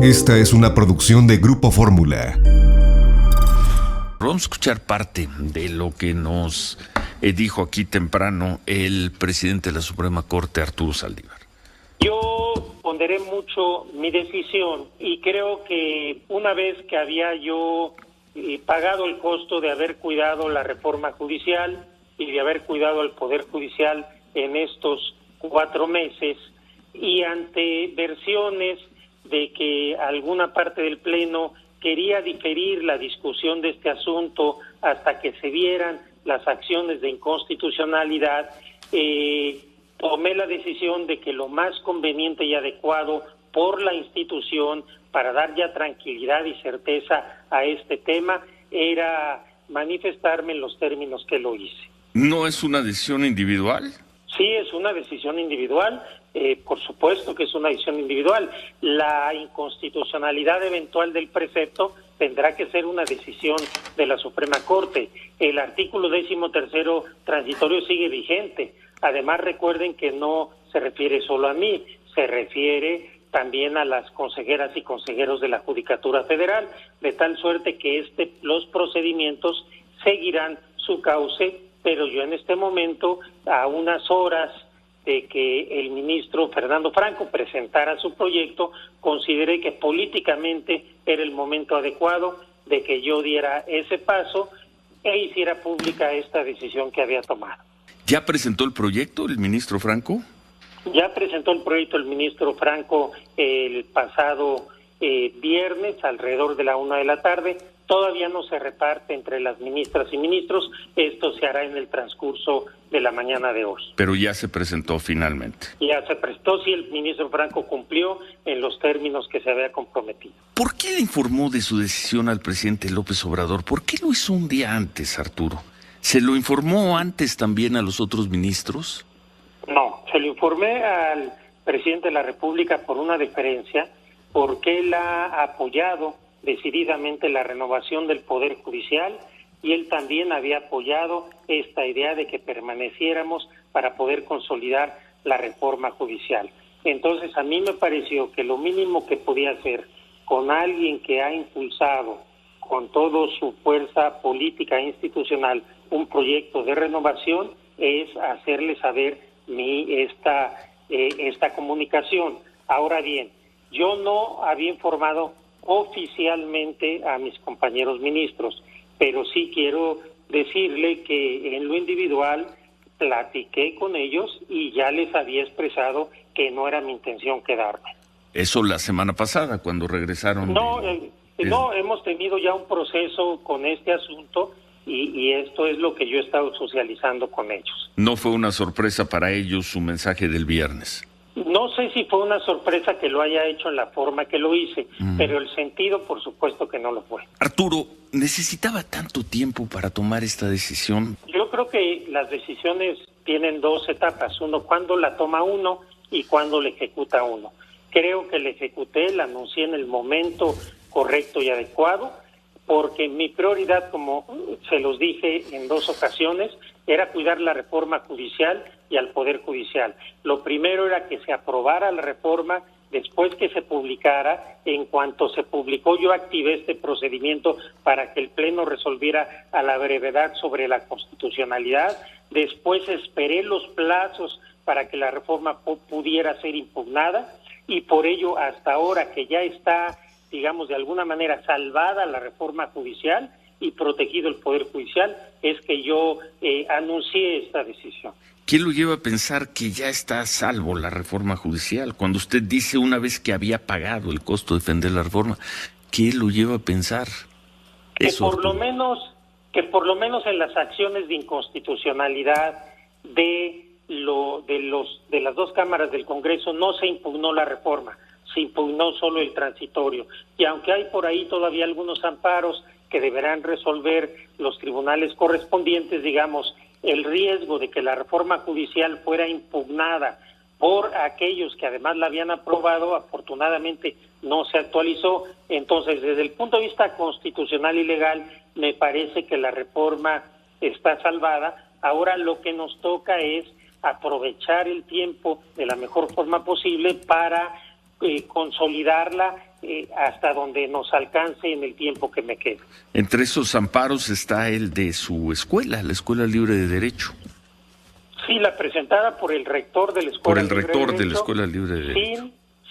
Esta es una producción de Grupo Fórmula. Vamos a escuchar parte de lo que nos dijo aquí temprano el presidente de la Suprema Corte, Arturo Saldívar. Yo ponderé mucho mi decisión y creo que una vez que había yo pagado el costo de haber cuidado la reforma judicial y de haber cuidado al Poder Judicial en estos 4 meses, y ante versiones de que alguna parte del Pleno quería diferir la discusión de este asunto hasta que se vieran las acciones de inconstitucionalidad, tomé la decisión de que lo más conveniente y adecuado por la institución para dar ya tranquilidad y certeza a este tema era manifestarme en los términos que lo hice. ¿No es una decisión individual? Sí, es una decisión individual, por supuesto que es una decisión individual. La inconstitucionalidad eventual del precepto tendrá que ser una decisión de la Suprema Corte. El artículo 13º transitorio sigue vigente. Además, recuerden que no se refiere solo a mí, se refiere también a las consejeras y consejeros de la Judicatura Federal, de tal suerte que los procedimientos seguirán su cauce, pero yo en este momento, a unas horas de que el ministro Fernando Franco presentara su proyecto, consideré que políticamente era el momento adecuado de que yo diera ese paso e hiciera pública esta decisión que había tomado. ¿Ya presentó el proyecto el ministro Franco? Ya presentó el proyecto el ministro Franco el pasado viernes alrededor de la 1:00 p.m. Todavía no se reparte entre las ministras y ministros. Esto se hará en el transcurso de la mañana de hoy. Pero ya se presentó finalmente. Ya se prestó, sí, el ministro Franco cumplió en los términos que se había comprometido. ¿Por qué le informó de su decisión al presidente López Obrador? ¿Por qué lo hizo un día antes, Arturo? ¿Se lo informó antes también a los otros ministros? No, se lo informé al presidente de la República por una deferencia, porque él ha apoyado decididamente la renovación del Poder Judicial y él también había apoyado esta idea de que permaneciéramos para poder consolidar la reforma judicial. Entonces a mí me pareció que lo mínimo que podía hacer con alguien que ha impulsado con toda su fuerza política e institucional un proyecto de renovación es hacerle saber esta comunicación. Ahora bien, yo no había informado oficialmente a mis compañeros ministros, pero sí quiero decirle que en lo individual platiqué con ellos y ya les había expresado que no era mi intención quedarme. Eso la semana pasada, cuando regresaron. No, hemos tenido ya un proceso con este asunto y esto es lo que yo he estado socializando con ellos. ¿No fue una sorpresa para ellos su mensaje del viernes? No sé si fue una sorpresa que lo haya hecho en la forma que lo hice, pero el sentido, por supuesto que no lo fue. Arturo, ¿necesitaba tanto tiempo para tomar esta decisión? Yo creo que las decisiones tienen 2 etapas. Uno, cuando la toma uno y cuando la ejecuta uno. Creo que la ejecuté, la anuncié en el momento correcto y adecuado, porque mi prioridad, como se los dije en 2 ocasiones, era cuidar la reforma judicial y al Poder Judicial. Lo primero era que se aprobara la reforma, después que se publicara. En cuanto se publicó, yo activé este procedimiento para que el Pleno resolviera a la brevedad sobre la constitucionalidad. Después esperé los plazos para que la reforma pudiera ser impugnada y por ello hasta ahora que ya está, digamos, de alguna manera salvada la reforma judicial y protegido el Poder Judicial, es que yo anuncié esta decisión. ¿Qué lo lleva a pensar que ya está a salvo la reforma judicial? Cuando usted dice una vez que había pagado el costo de defender la reforma, ¿qué lo lleva a pensar eso? Que por lo menos en las acciones de inconstitucionalidad de las 2 cámaras del Congreso no se impugnó la reforma, se impugnó solo el transitorio. Y aunque hay por ahí todavía algunos amparos que deberán resolver los tribunales correspondientes, digamos, el riesgo de que la reforma judicial fuera impugnada por aquellos que además la habían aprobado, afortunadamente no se actualizó. Entonces, desde el punto de vista constitucional y legal, me parece que la reforma está salvada. Ahora lo que nos toca es aprovechar el tiempo de la mejor forma posible para consolidarla hasta donde nos alcance en el tiempo que me quede. Entre esos amparos está el de su escuela, la Escuela Libre de Derecho. Sí, la presentada por el rector de la Escuela Por el Libre de rector de Derecho, la Escuela Libre de Derecho.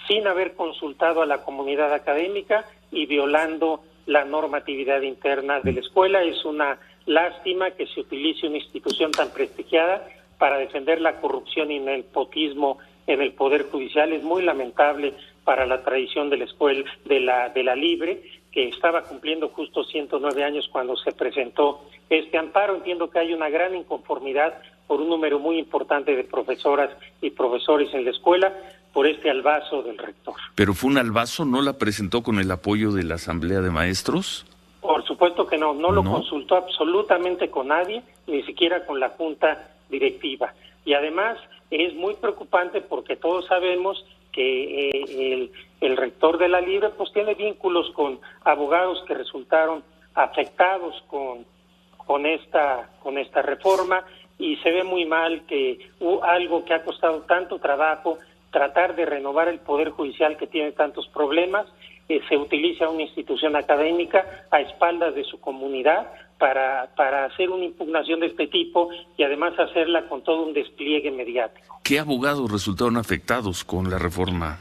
Sin haber consultado a la comunidad académica y violando la normatividad interna de la escuela. Es una lástima que se utilice una institución tan prestigiada para defender la corrupción y el nepotismo en el Poder Judicial. Es muy lamentable para la tradición de la escuela, de la Libre, que estaba cumpliendo justo 109 años cuando se presentó este amparo. Entiendo que hay una gran inconformidad por un número muy importante de profesoras y profesores en la escuela por este albazo del rector. ¿Pero fue un albazo? ¿No la presentó con el apoyo de la Asamblea de Maestros? Por supuesto que no lo consultó absolutamente con nadie, ni siquiera con la Junta Directiva. Y además es muy preocupante porque todos sabemos que el rector de la Libre pues tiene vínculos con abogados que resultaron afectados con esta reforma, y se ve muy mal que algo que ha costado tanto trabajo, tratar de renovar el Poder Judicial que tiene tantos problemas, se utiliza una institución académica a espaldas de su comunidad para hacer una impugnación de este tipo y además hacerla con todo un despliegue mediático. ¿Qué abogados resultaron afectados con la reforma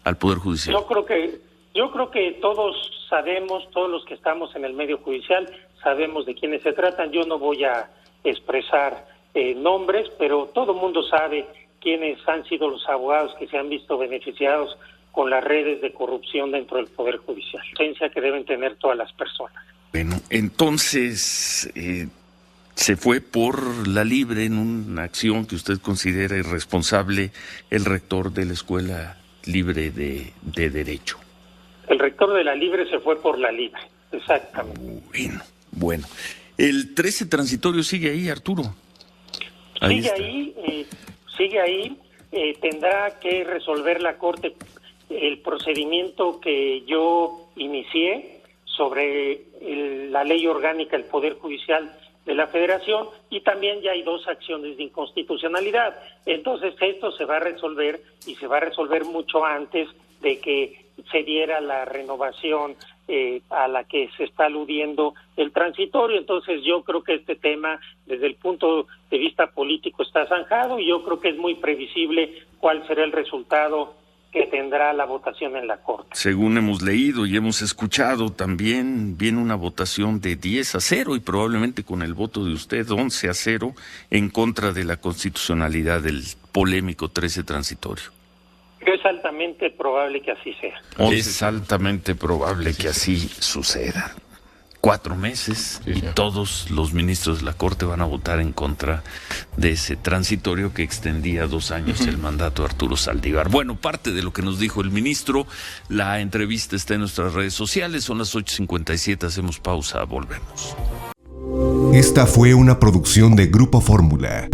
al Poder Judicial? Yo creo que todos sabemos, todos los que estamos en el medio judicial, sabemos de quiénes se tratan. Yo no voy a expresar nombres, pero todo el mundo sabe quiénes han sido los abogados que se han visto beneficiados con las redes de corrupción dentro del Poder Judicial. Licencia que deben tener todas las personas. Bueno, entonces se fue por la Libre en una acción que usted considera irresponsable el rector de la Escuela Libre de Derecho. El rector de la Libre se fue por la Libre, exactamente. Bueno. ¿El 13 transitorio sigue ahí, Arturo? Sigue ahí, tendrá que resolver la Corte el procedimiento que yo inicié sobre la ley orgánica del Poder Judicial de la Federación, y también ya hay 2 acciones de inconstitucionalidad. Entonces esto se va a resolver, y se va a resolver mucho antes de que se diera la renovación a la que se está aludiendo el transitorio. Entonces yo creo que este tema desde el punto de vista político está zanjado, y yo creo que es muy previsible cuál será el resultado que tendrá la votación en la Corte. Según hemos leído y hemos escuchado, también viene una votación de 10-0 y probablemente con el voto de usted 11-0 en contra de la constitucionalidad del polémico 13 transitorio. Es altamente probable que así sea. Es altamente probable que así suceda. 4 meses y todos los ministros de la Corte van a votar en contra de ese transitorio que extendía 2 años el mandato de Arturo Saldívar. Bueno, parte de lo que nos dijo el ministro, la entrevista está en nuestras redes sociales, son las 8:57, hacemos pausa, volvemos. Esta fue una producción de Grupo Fórmula.